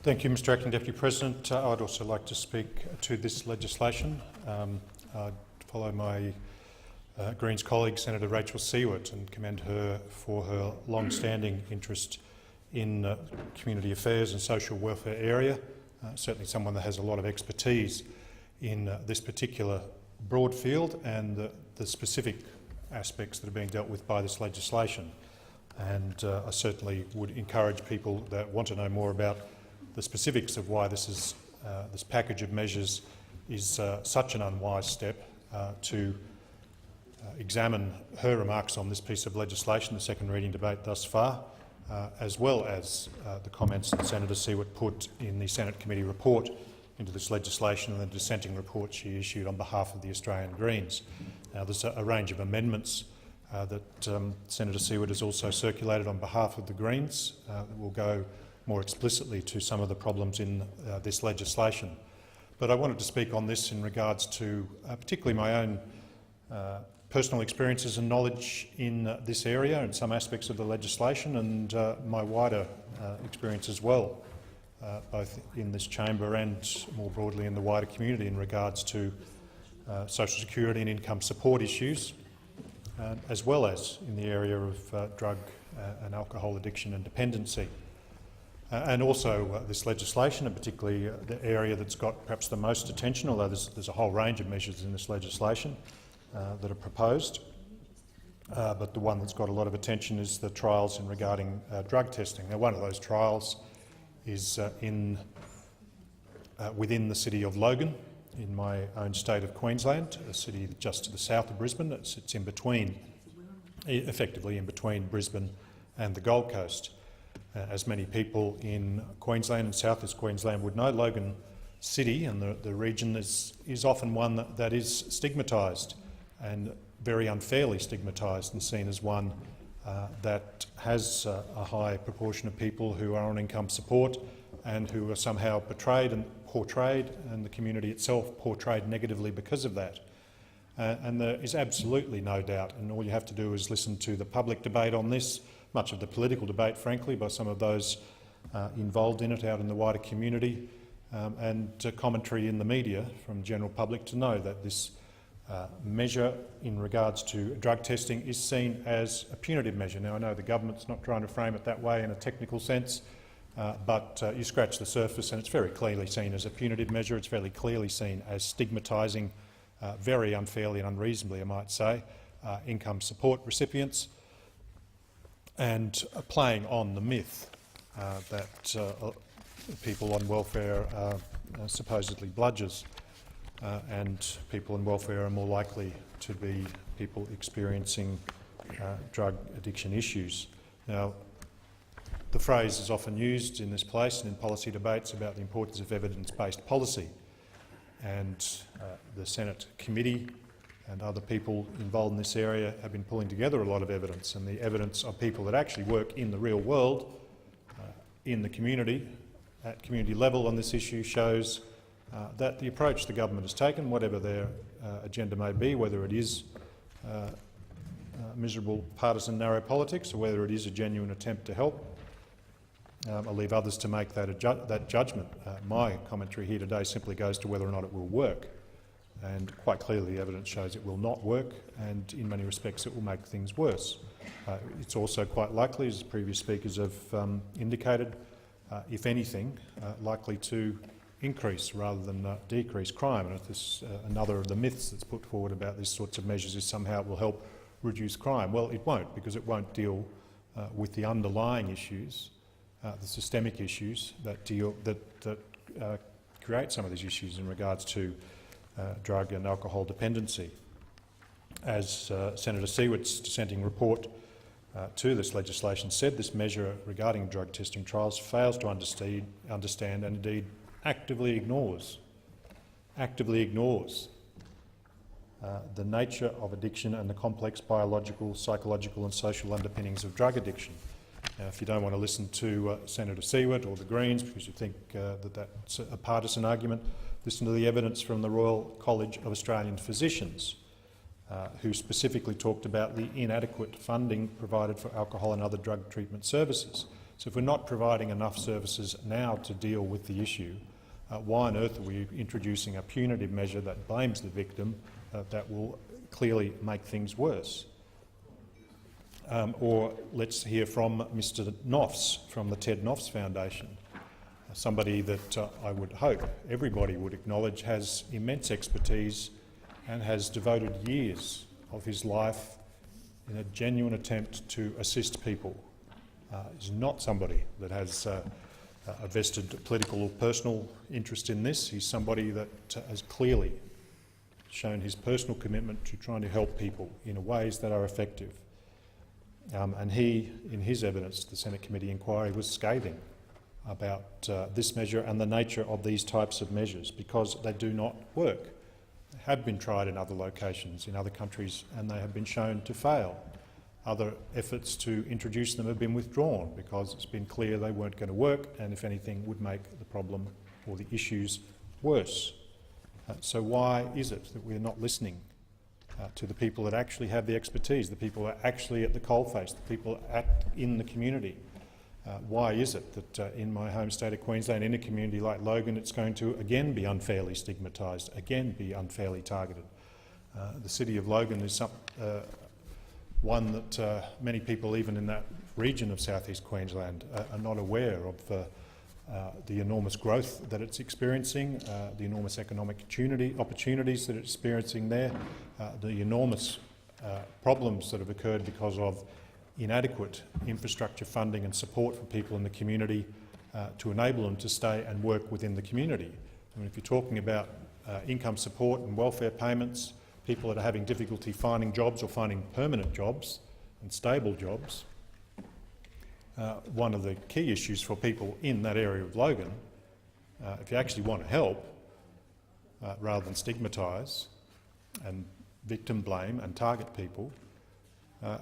Thank you, Mr Acting Deputy President. I'd also like to speak to this legislation. I'd follow my Greens colleague, Senator Rachel Siewert, and commend her for her long-standing interest in community affairs and social welfare area. Certainly someone that has a lot of expertise in this particular broad field and the specific aspects that are being dealt with by this legislation. And I certainly would encourage people that want to know more about the specifics of why this package of measures is such an unwise step to examine her remarks on this piece of legislation, the second reading debate thus far, as well as the comments that Senator Siewert put in the Senate committee report into this legislation and the dissenting report she issued on behalf of the Australian Greens. Now, there's a range of amendments that Senator Siewert has also circulated on behalf of the Greens that will go more explicitly to some of the problems in this legislation. But I wanted to speak on this in regards to particularly my own personal experiences and knowledge in this area and some aspects of the legislation, and my wider experience as well, both in this chamber and more broadly in the wider community in regards to social security and income support issues, as well as in the area of drug and alcohol addiction and dependency. And also this legislation, and particularly the area that's got perhaps the most attention, although there's a whole range of measures in this legislation that are proposed, but the one that's got a lot of attention is the trials in regarding drug testing. Now, one of those trials is within the city of Logan, in my own state of Queensland, a city just to the south of Brisbane. It sits in between, effectively in between Brisbane and the Gold Coast. As many people in Queensland and South East Queensland would know, Logan City and the region is often one that is stigmatised, and very unfairly stigmatised, and seen as one that has a high proportion of people who are on income support and who are somehow portrayed, and the community itself portrayed negatively because of that. And there is absolutely no doubt, and all you have to do is listen to the public debate on this, much of the political debate, frankly, by some of those involved in it out in the wider community, and commentary in the media from the general public, to know that this measure in regards to drug testing is seen as a punitive measure. Now, I know the government's not trying to frame it that way in a technical sense, but you scratch the surface and it's very clearly seen as a punitive measure. It's fairly clearly seen as stigmatising, very unfairly and unreasonably, I might say, income support recipients, and playing on the myth that people on welfare are supposedly bludgers, and people on welfare are more likely to be people experiencing drug addiction issues. Now, the phrase is often used in this place and in policy debates about the importance of evidence-based policy, and the Senate committee and other people involved in this area have been pulling together a lot of evidence, and the evidence of people that actually work in the real world, in the community, at community level on this issue, shows that the approach the government has taken, whatever their agenda may be, whether it is miserable partisan narrow politics or whether it is a genuine attempt to help, I'll leave others to make that judgment. My commentary here today simply goes to whether or not it will work. And quite clearly the evidence shows it will not work, and in many respects it will make things worse. It's also quite likely, as previous speakers have indicated, if anything, likely to increase rather than decrease crime. And if this, another of the myths that's put forward about these sorts of measures is somehow it will help reduce crime. Well, it won't, because it won't deal with the underlying issues, the systemic issues that create some of these issues in regards to drug and alcohol dependency. As Senator Siewert's dissenting report to this legislation said, this measure regarding drug testing trials fails to understand and indeed actively ignores the nature of addiction and the complex biological, psychological and social underpinnings of drug addiction. Now, if you don't want to listen to Senator Siewert or the Greens because you think that that's a partisan argument, listen to the evidence from the Royal College of Australian Physicians, who specifically talked about the inadequate funding provided for alcohol and other drug treatment services. So if we're not providing enough services now to deal with the issue, why on earth are we introducing a punitive measure that blames the victim that will clearly make things worse? Or let's hear from Mr Knopfs from the Ted Knopfs Foundation, somebody that I would hope everybody would acknowledge has immense expertise and has devoted years of his life in a genuine attempt to assist people. He's not somebody that has a vested political or personal interest in this. He's somebody that has clearly shown his personal commitment to trying to help people in ways that are effective. And he, in his evidence to the Senate Committee inquiry, was scathing about this measure and the nature of these types of measures because they do not work. They have been tried in other locations, in other countries, and they have been shown to fail. Other efforts to introduce them have been withdrawn because it's been clear they weren't going to work and, if anything, would make the problem or the issues worse. So why is it that we're not listening to the people that actually have the expertise, the people that are actually at the coalface, the people in the community? Why is it that in my home state of Queensland, in a community like Logan, it's going to again be unfairly stigmatised, again be unfairly targeted? The city of Logan is one that many people, even in that region of southeast Queensland, are not aware of the enormous growth that it's experiencing, the enormous economic opportunities that it's experiencing there, the enormous problems that have occurred because of inadequate infrastructure funding and support for people in the community to enable them to stay and work within the community. I mean, if you're talking about income support and welfare payments, people that are having difficulty finding jobs or finding permanent jobs and stable jobs, one of the key issues for people in that area of Logan, if you actually want to help, rather than stigmatise and victim blame and target people,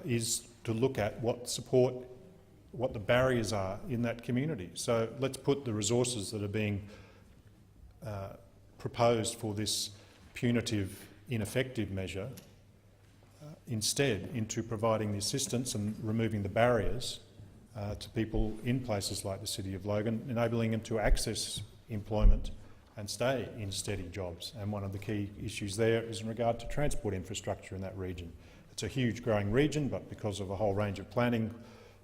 is to look at what the barriers are in that community. So let's put the resources that are being proposed for this punitive, ineffective measure instead into providing the assistance and removing the barriers to people in places like the City of Logan, enabling them to access employment and stay in steady jobs. And one of the key issues there is in regard to transport infrastructure in that region. It's a huge growing region, but because of a whole range of planning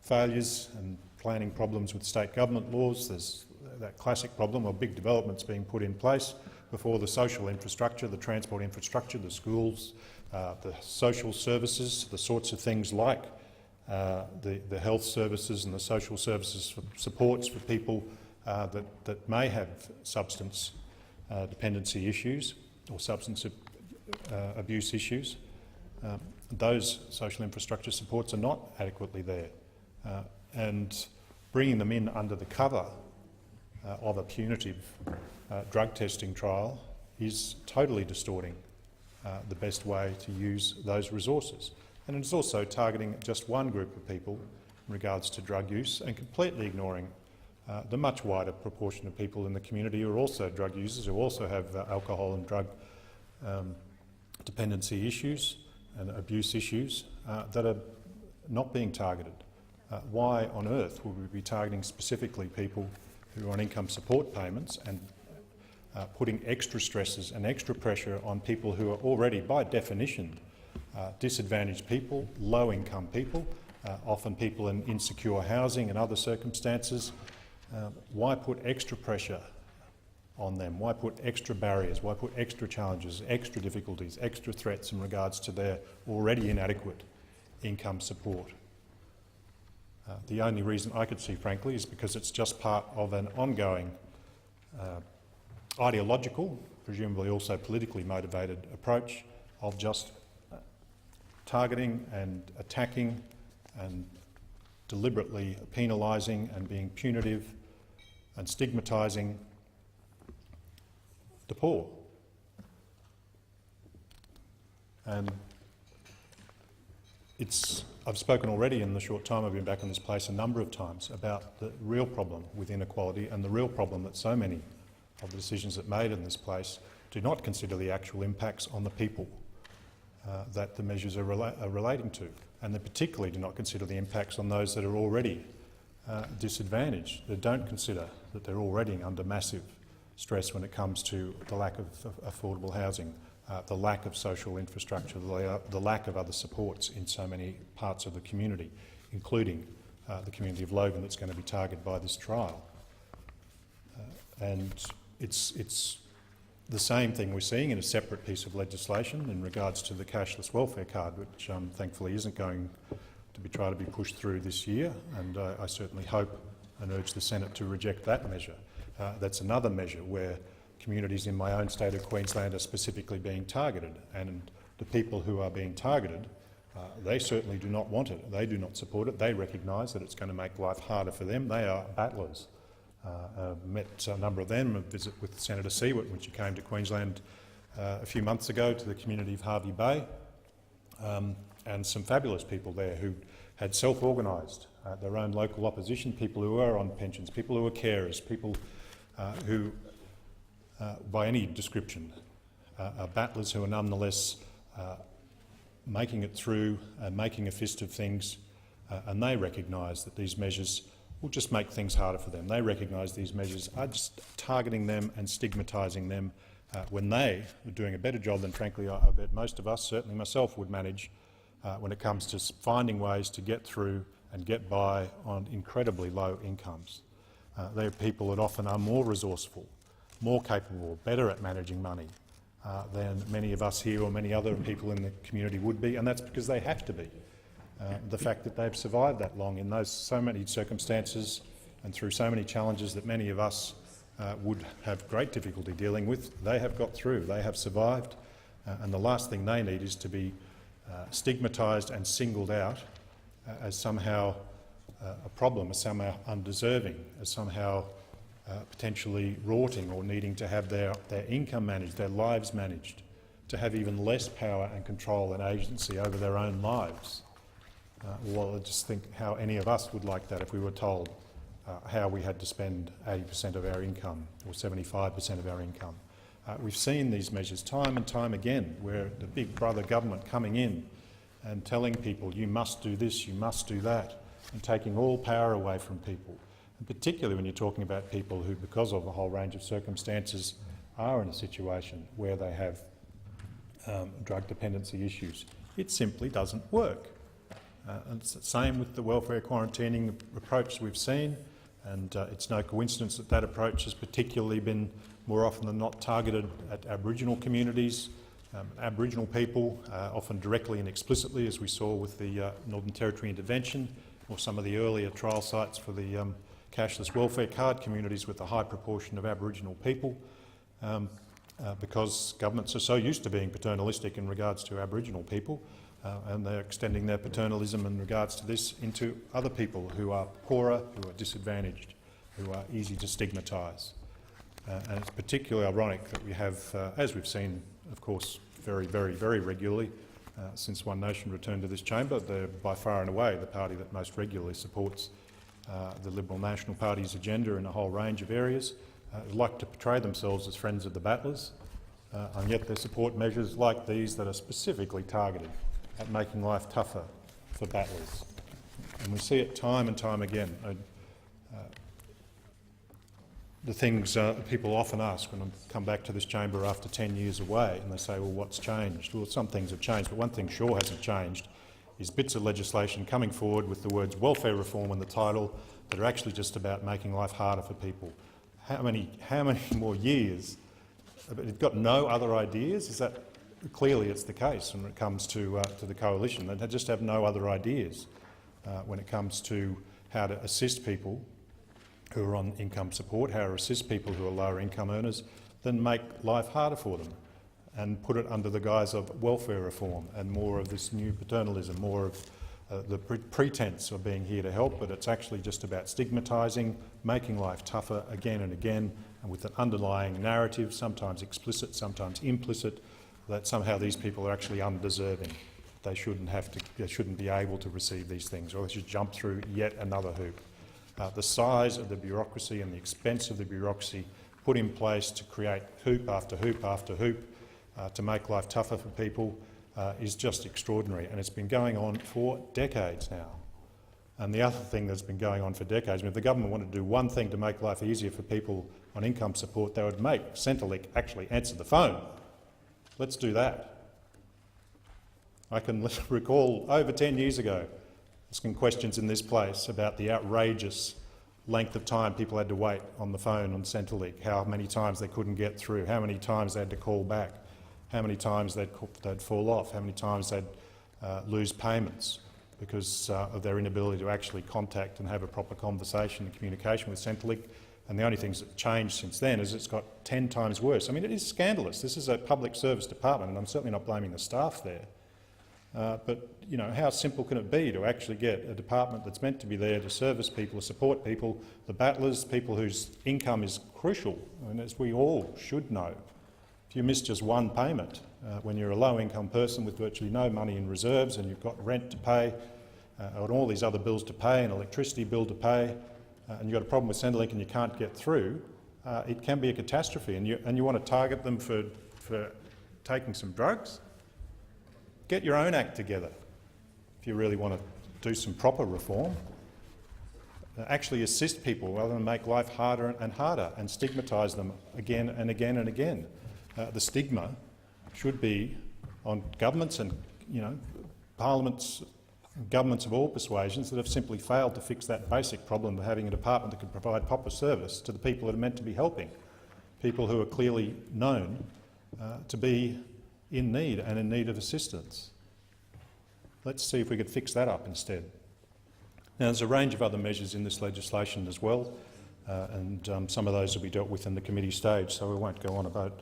failures and planning problems with state government laws, there's that classic problem of big developments being put in place before the social infrastructure, the transport infrastructure, the schools, the social services, the sorts of things like the health services and the social services for supports for people that may have substance dependency issues or substance abuse issues. Those social infrastructure supports are not adequately there, and bringing them in under the cover of a punitive drug testing trial is totally distorting the best way to use those resources. And it's also targeting just one group of people in regards to drug use and completely ignoring the much wider proportion of people in the community who are also drug users, who also have alcohol and drug dependency issues and abuse issues that are not being targeted. Why on earth would we be targeting specifically people who are on income support payments and putting extra stresses and extra pressure on people who are already, by definition, disadvantaged people, low-income people, often people in insecure housing and other circumstances? Why put extra pressure on them? Why put extra barriers? Why put extra challenges, extra difficulties, extra threats in regards to their already inadequate income support? The only reason I could see, frankly, is because it's just part of an ongoing ideological, presumably also politically motivated approach of just targeting and attacking and deliberately penalising and being punitive and stigmatising the poor. And I've spoken already in the short time I've been back in this place a number of times about the real problem with inequality and the real problem that so many of the decisions that are made in this place do not consider the actual impacts on the people that the measures are relating to, and they particularly do not consider the impacts on those that are already disadvantaged. They don't consider that they're already under massive stress when it comes to the lack of affordable housing, the lack of social infrastructure, the lack of other supports in so many parts of the community, including the community of Logan that's going to be targeted by this trial. And it's the same thing we're seeing in a separate piece of legislation in regards to the cashless welfare card, which thankfully isn't going to be tried to be pushed through this year, and I certainly hope and urge the Senate to reject that measure. That's another measure where communities in my own state of Queensland are specifically being targeted, and the people who are being targeted, they certainly do not want it. They do not support it. They recognise that it's going to make life harder for them. They are battlers. Met a number of them, a visit with Senator Siewert when she came to Queensland a few months ago to the community of Hervey Bay, and some fabulous people there who had self-organised their own local opposition, people who are on pensions, people who are carers, people who, by any description, are battlers who are nonetheless making it through and making a fist of things, and they recognise that these measures will just make things harder for them. They recognise these measures are just targeting them and stigmatising them when they are doing a better job than, frankly, I bet most of us, certainly myself, would manage when it comes to finding ways to get through and get by on incredibly low incomes. They're people that often are more resourceful, more capable, better at managing money than many of us here or many other people in the community would be, and that's because they have to be. The fact that they've survived that long in those so many circumstances and through so many challenges that many of us would have great difficulty dealing with, they have got through, they have survived, and the last thing they need is to be stigmatised and singled out as somehow a problem, as somehow undeserving, as somehow potentially rorting or needing to have their income managed, their lives managed, to have even less power and control and agency over their own lives. Well, I just think how any of us would like that if we were told how we had to spend 80% of our income or 75% of our income. We've seen these measures time and time again, where the big brother government coming in and telling people you must do this, you must do that, and taking all power away from people. And particularly when you're talking about people who, because of a whole range of circumstances, are in a situation where they have drug dependency issues. It simply doesn't work. And it's the same with the welfare quarantining approach we've seen, and it's no coincidence that that approach has particularly been more often than not targeted at Aboriginal communities, Aboriginal people, often directly and explicitly, as we saw with the Northern Territory intervention or some of the earlier trial sites for the cashless welfare card, communities with a high proportion of Aboriginal people, because governments are so used to being paternalistic in regards to Aboriginal people, and they're extending their paternalism in regards to this into other people who are poorer, who are disadvantaged, who are easy to stigmatise. And it's particularly ironic that we have, as we've seen, of course, very, very, very regularly, since One Nation returned to this chamber, they're by far and away the party that most regularly supports the Liberal National Party's agenda in a whole range of areas, like to portray themselves as friends of the battlers, and yet they support measures like these that are specifically targeted at making life tougher for battlers. And we see it time and time again. The things people often ask when I come back to this chamber after 10 years away, and they say, well, what's changed? Well, some things have changed, but one thing sure hasn't changed is bits of legislation coming forward with the words welfare reform in the title that are actually just about making life harder for people. How many more years? You've got no other ideas? Is that clearly it's the case when it comes to the coalition? They just have no other ideas when it comes to how to assist people who are on income support, how to assist people who are lower income earners, then make life harder for them and put it under the guise of welfare reform and more of this new paternalism, more of the pretense of being here to help, but it's actually just about stigmatising, making life tougher again and again, and with an underlying narrative, sometimes explicit, sometimes implicit, that somehow these people are actually undeserving. They shouldn't be able to receive these things, or they should jump through yet another hoop. The size of the bureaucracy and the expense of the bureaucracy put in place to create hoop after hoop after hoop to make life tougher for people is just extraordinary, and it's been going on for decades now. And the other thing that's been going on for decades, I mean, if the government wanted to do one thing to make life easier for people on income support, they would make Centrelink actually answer the phone. Let's do that. I can recall over 10 years ago asking questions in this place about the outrageous length of time people had to wait on the phone on Centrelink, how many times they couldn't get through, how many times they had to call back, how many times they'd fall off, how many times they'd lose payments because of their inability to actually contact and have a proper conversation and communication with Centrelink. And the only things that have changed since then is it's got 10 times worse. I mean, it is scandalous. This is a public service department, and I'm certainly not blaming the staff there. But, you know, how simple can it be to actually get a department that's meant to be there to service people, to support people, the battlers, people whose income is crucial, and as we all should know. If you miss just one payment, when you're a low-income person with virtually no money in reserves and you've got rent to pay and all these other bills to pay, an electricity bill to pay, and you've got a problem with Centrelink and you can't get through, it can be a catastrophe. And you want to target them for taking some drugs? Get your own act together if you really want to do some proper reform. Actually assist people rather than make life harder and harder and stigmatise them again and again and again. The stigma should be on governments and, you know, parliaments, governments of all persuasions that have simply failed to fix that basic problem of having a department that can provide proper service to the people that are meant to be helping, people who are clearly known to be in need and in need of assistance. Let's see if we could fix that up instead. Now, there's a range of other measures in this legislation as well, and some of those will be dealt with in the committee stage, so we won't go on about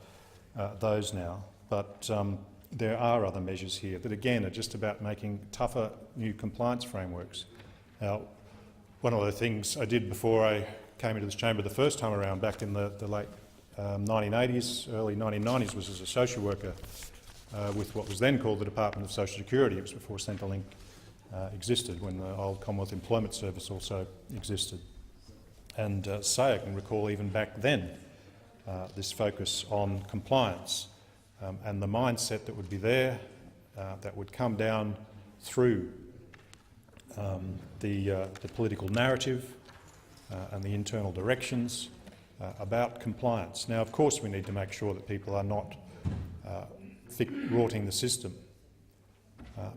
those now. But there are other measures here that, again, are just about making tougher new compliance frameworks. Now, one of the things I did before I came into this chamber the first time around, back in the late 1980s, early 1990s, was as a social worker with what was then called the Department of Social Security. It was before Centrelink existed, when the old Commonwealth Employment Service also existed. And say I can recall even back then this focus on compliance and the mindset that would be there, that would come down through the political narrative and the internal directions about compliance. Now, of course, we need to make sure that people are not rorting the system,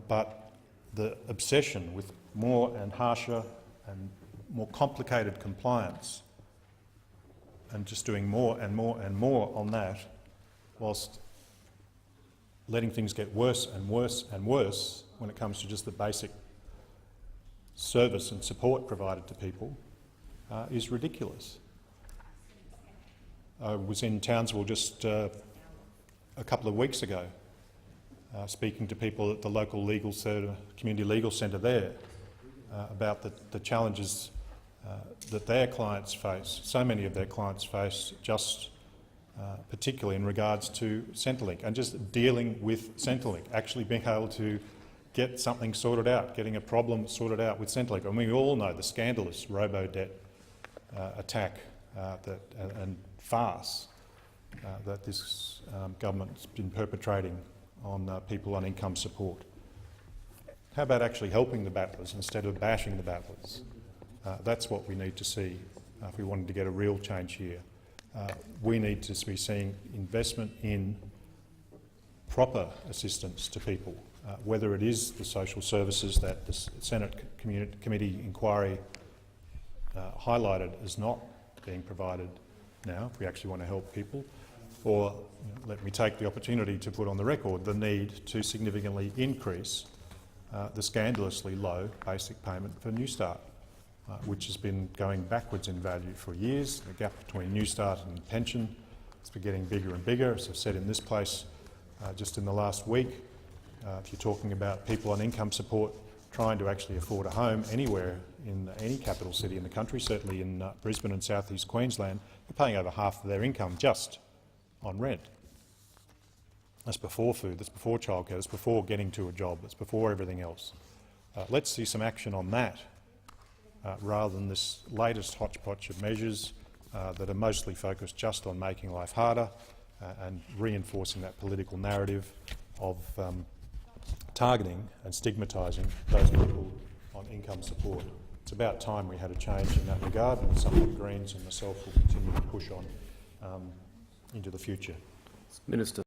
but the obsession with more and harsher and more complicated compliance and just doing more and more and more on that, whilst letting things get worse and worse and worse when it comes to just the basic service and support provided to people, is ridiculous. I was in Townsville just a couple of weeks ago, speaking to people at the local legal centre, community legal centre there, about the challenges that their clients face, so many of their clients face, just particularly in regards to Centrelink, and just dealing with Centrelink, actually being able to get something sorted out, getting a problem sorted out with Centrelink. I mean, we all know the scandalous robo-debt attack and farce that this government's been perpetrating on people on income support. How about actually helping the battlers instead of bashing the battlers? That's what we need to see if we wanted to get a real change here. We need to be seeing investment in proper assistance to people, whether it is the social services that the Senate Committee inquiry highlighted as not being provided now, if we actually want to help people, or let me take the opportunity to put on the record the need to significantly increase the scandalously low basic payment for Newstart, which has been going backwards in value for years. The gap between Newstart and pension has been getting bigger and bigger. As I've said in this place just in the last week, if you're talking about people on income support trying to actually afford a home anywhere in any capital city in the country, certainly in Brisbane and South East Queensland, they're paying over half of their income just on rent. That's before food, that's before childcare, that's before getting to a job, that's before everything else. Let's see some action on that rather than this latest hodgepodge of measures that are mostly focused just on making life harder and reinforcing that political narrative of targeting and stigmatising those people on income support. it's about time we had a change in that regard, and something the Greens and myself will continue to push on into the future. Minister.